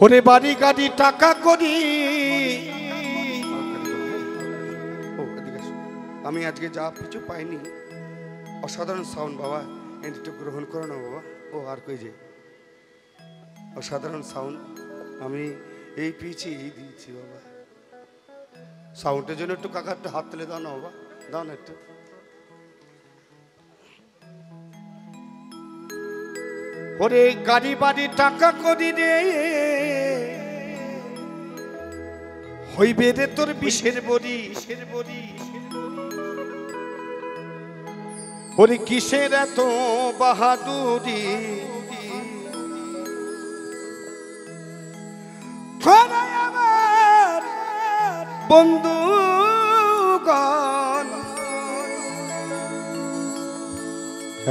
ওরে বাড়ি গাড়ি টাকা করি। আমি আজকে যা কিছু পাইনি, অসাধারণ সাউন্ড বাবা, একটু গ্রহণ করো না বাবা। ও আর কই যে অসাধারণ সাউন্ড, আমি এই পেয়েছি, এই দিয়েছি বাবা। সাউন্ডের জন্য একটু কাকা একটু হাত তুলে দাও না বাবা, দাও না একটু। ওরে গাড়ি বাড়ি টাকা করি রে, হইবে রে তোর বিষের বড়ি। ওরে কিসের এত বাহাদুরি, আমার বন্ধুগণ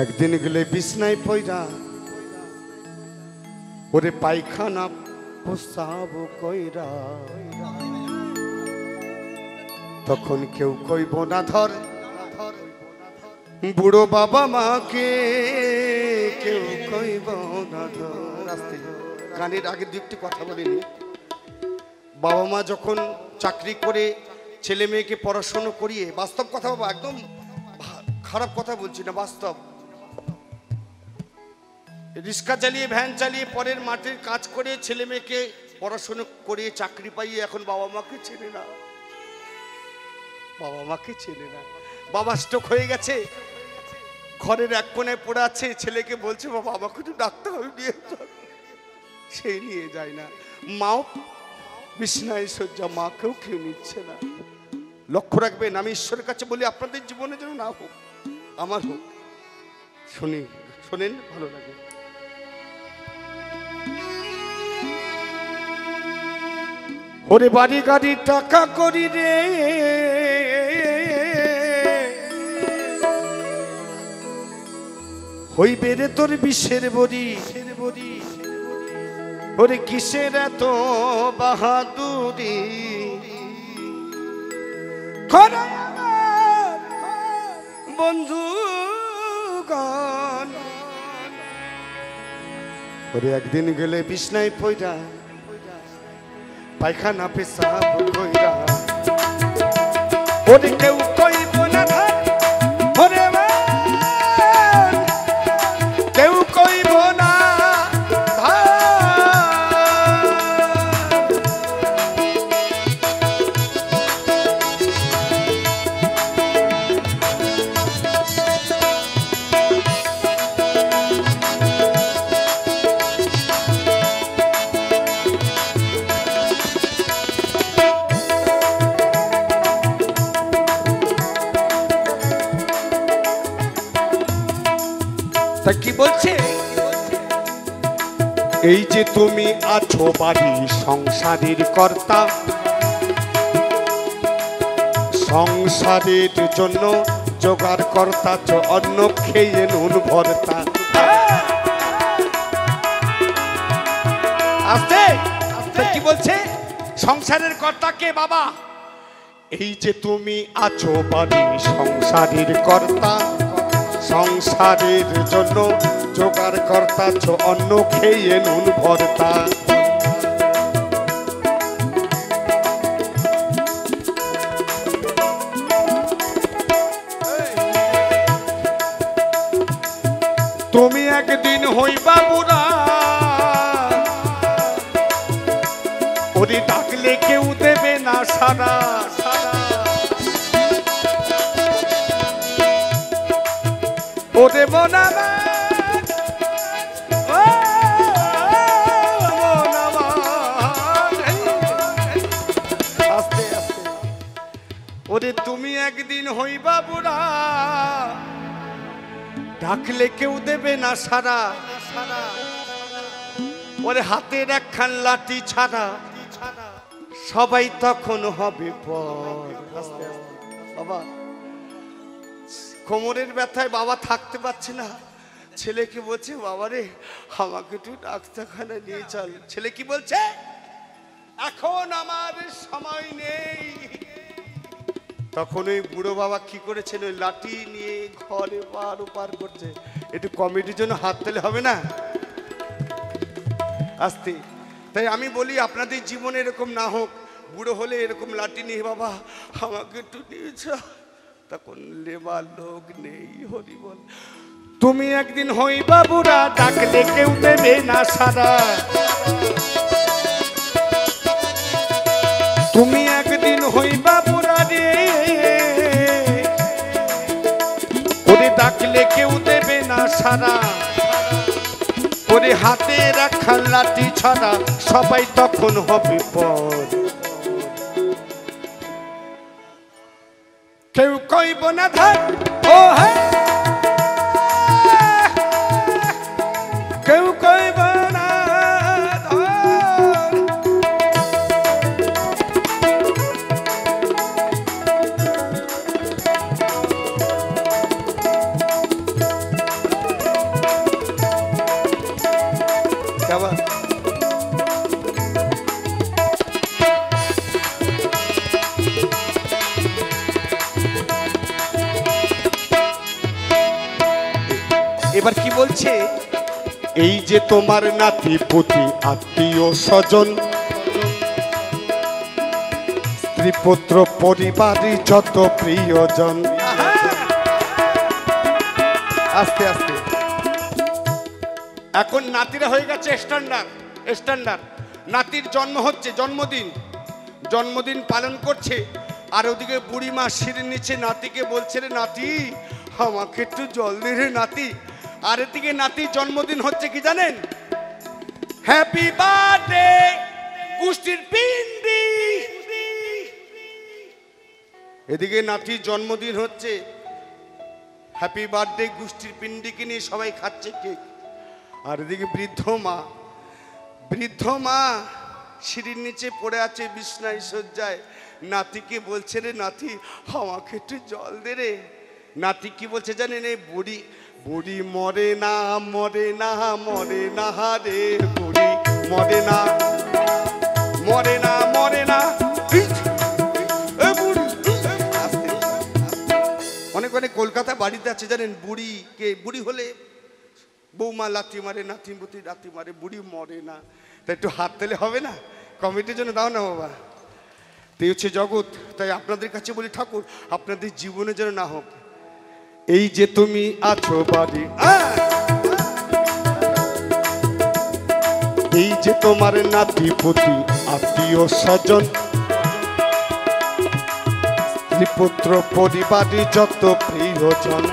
একদিন গেলে বিছনায় পয়রা, ওরে পায়খানা প্রস্তাব কইরা, তখন কেউ কইব না ধর বুড়ো বাবা মাকে, কেউ কইব না ধর। আস্তে, গানের আগে দুটি কথা বলিনি। বাবা মা যখন চাকরি করে ছেলে মেয়েকে পড়াশোনা করিয়ে, বাস্তব কথা বাবা, একদম খারাপ কথা বলছি না, বাস্তব, রিক্সা চালিয়ে ভ্যান চালিয়ে পরের মাঠের কাজ করে ছেলে মেয়েকে পড়াশোনা করিয়ে চাকরি পাইয়ে এখন বাবা মাকে চেনে না, বাবা মাকে চেনে না। বাবা স্ট্রোক হয়ে গেছে, ঘরের এক কোণায় পড়ে আছে, ছেলেকে বলছে বাবা আমাকে একটু ডাক্তার নিয়ে যাও, সেই নিয়ে যায় না। মাও বিছনায় শয্যা, মাকেও কেউ নিচ্ছে না। লক্ষ্য রাখবেন, আমি ঈশ্বরের কাছে বলি আপনাদের জীবনে যেন না হোক, আমার হোক। শোনেন, ভালো লাগে। ওরে বাড়ি গাড়ি টাকা করি রে, হইবে রে তোর বিষের বড়ি। ওরে কিসের এত বাহাদুরি, বন্ধুগণ ওরে একদিন গেলে বিছনায় পয়রা, পায়খানা পেশাব কইরা, ওরে কেউ কইব না ধর, ওরে কেউ কইব না কি বলছে, এই যে তুমি আছো বাড়ি সংসারের কর্তা, সংসারের জন্য জোগাড় কর্তা, অন্ন খেয়ে নুন ভর্তা। আস্তে কি বলছে, সংসারের কর্তা কে বাবা? এই যে তুমি আছো বাড়ি সংসারের কর্তা, সংসারের জন্য জোগাড় কর্তা, অন্ন খেয়ে নুন ভর্তা। তুমি একদিন হইবা বুড়া, ওরে ডাকলে কেউ দেবে না সারা। ওরে মনামা, আস্তে আস্তে, ওরে তুমি একদিন হইবা বুড়া, ডাকলে কেউ দেবে না সারা। ওরে হাতের একখান লাঠি ছাড়া সবাই তখন হবে পর। আস্তে আস্তে বাবা, কোমরের ব্যথায় বাবা থাকতে পারছে না, ছেলেকে বলছে বাবা রে আমাকে একটু ডাক্তারখানা নিয়ে চল। ছেলে কি বলছে, এখন আমার সময় নেই। তখন ওই বুড়ো বাবা কি করেছেন, ওই লাঠি নিয়ে ঘরে পার ওপার করছে। একটু কমিটির জন্য হাত তুলে হবে না? আস্তে তাই আমি বলি আপনাদের জীবনে এরকম না হোক, বুড়ো হলে এরকম লাঠি নিয়ে বাবা আমাকে একটু নিয়ে যা, তখন লেবার লোক নেই। হরি বল। তুমি একদিন হইবা বুড়া, ডাকলে কেউ দেবে না সারা। তুমি একদিন হইবা বুড়া রে, ওরে ডাকলে কেউ দেবে না সারা। ওরে হাতে রাখা লাঠি ছাড়া সবাই তখন হবে পর। কেউ কইব না ধার, ও হ্যাঁ, কেউ কইব না ধর। কেমন এবার কি বলছে, এই যে তোমার নাতি পুতি আত্মীয় স্বজন স্ত্রী পুত্র পরিবারই যত প্রিয়জন। আস্তে আস্তে এখন নাতিরা হয়ে গেছে স্ট্যান্ডার্ড। নাতির জন্ম হচ্ছে, জন্মদিন পালন করছে, আর ওদিকে বুড়িমা সিঁড়ির নিচে নাতিকে বলছে রে নাতি আমাকে একটু জল দে রে নাতি। আর এদিকে নাতির জন্মদিন হচ্ছে কি জানেন, হ্যাপি বার্থডে গুষ্টির পিন্ডি। এদিকে নাতির জন্মদিন হচ্ছে, হ্যাপি বার্থডে গুষ্টির পিন্ডিকে নিয়ে সবাই খাচ্ছে কেক। আর এদিকে বৃদ্ধ মা সিঁড়ির নিচে পড়ে আছে বিছনায় শয্যায়, নাতিকে বলছে রে নাতি আমাকে একটু জল দে রে। নাতি কি বলছে জানেন, এই বুড়ি মরে না মরে না মরে না রে, বুড়ি মরে না মরে না মরে না। অনেক কলকাতা বাড়িতে আছে জানেন, বুড়ি হলে বৌমা লাথি মারে, নাতিমতি লাথি মারে, বুড়ি মরে না। তাই একটু হাত তেলে হবে না, কমিটির জন্য দাও না বাবা। তাই হচ্ছে জগৎ। তাই আপনাদের কাছে বলি ঠাকুর আপনাদের জীবনে যেন না হোক, এই যে তুমি আছো বাড়ি, এই যে তোমার নাতি পুতি আত্মীয় স্বজন স্ত্রী পুত্র পরিবারই যত প্রিয়জন।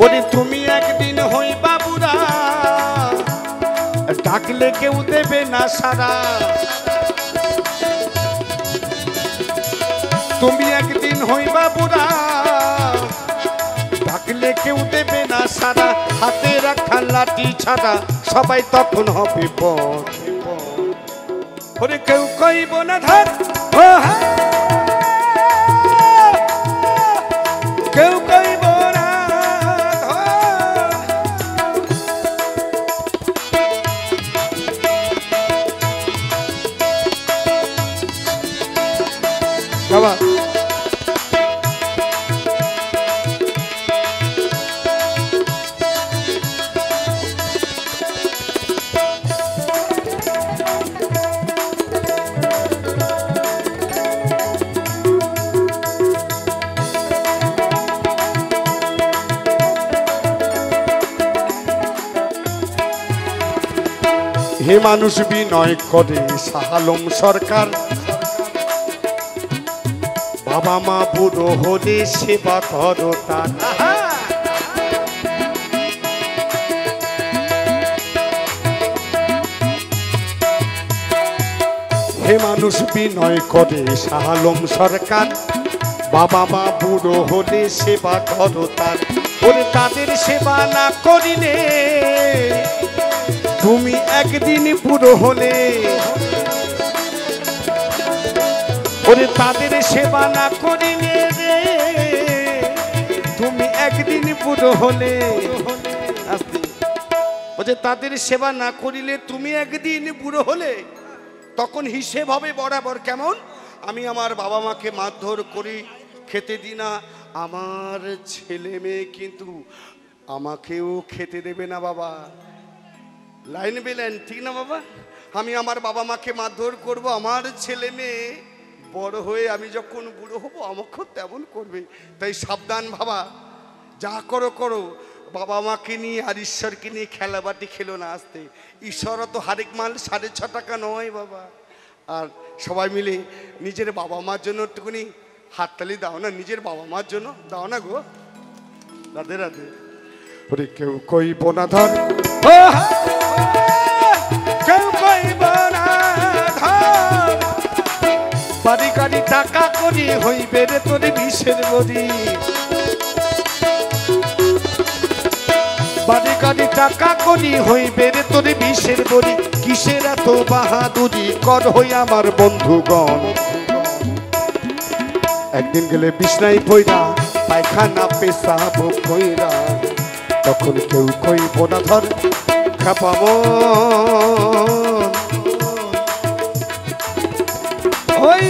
ওরে তুমি একদিন হইবা বুড়া, ডাকলে কেউ দেবে না সারা। তুমি একদিন হইবা বুড়া, ডাকলে কেউ দেবে না সারা। হাতে রাখা লাঠি ছাড়া সবাই তখন হবে পর। ওরে কেউ কইব না ধার, ও হ্যাঁ, কেউ কইব না বাবা। হে মানুষ বিনয় করে শাহালম সরকার, বাবা মা বুড়ো হলে সেবা করো তার। হে মানুষ বিনয় করে শাহালম সরকার, বাবা মা বুড়ো হলে সেবা করো তার। ওরে তাদের সেবা না করিলে তুমি একদিন বুড়ো হলে, ওরে তাদের সেবা না করিলে রে তুমি একদিন বুড়ো হলে। ওরে তাদের সেবা না করিলে তুমি একদিন বুড়ো হলে, তখন হিসেব হবে বরাবর কেমন, আমি আমার বাবা মাকে মারধর করি, খেতে দিই না, আমার ছেলে মেয়ে কিন্তু আমাকেও খেতে দেবে না বাবা। লাইন বেলেন ঠিক না বাবা? আমি আমার বাবা মাকে মারধর করব, আমার ছেলে মেয়ে বড় হয়ে আমি যখন বুড়ো হব আমাকেও তেমন করবে। তাই সাবধান বাবা, যা করো করো, বাবা মাকে নিয়ে আর ঈশ্বরকে নিয়ে খেলাবাটি খেলো না। আসতে ঈশ্বরও তো হারেক মাল 6.5 টাকা নয় বাবা। আর সবাই মিলে নিজের বাবা মার জন্য একটুখানি হাততালি দাও না, নিজের বাবা মার জন্য দাও না গো। রাধে রাধে। ওরে কেউ কইব না ধর, কেউ কইব না ধর, বাড়ি গাড়ি টাকা করি হইবে রে তোর বিষের বড়ি। বাড়ি গাড়ি টাকা করি হইবে রে তোর বিষের বড়ি। কিসের এত বাহাদুরি কর হই আমার বন্ধুগণ। একদিন গেলে বিছনায় পইরা পায়খানা পেশাব কইরা, তখন কেউ কইব না ধর খাপামন। ওই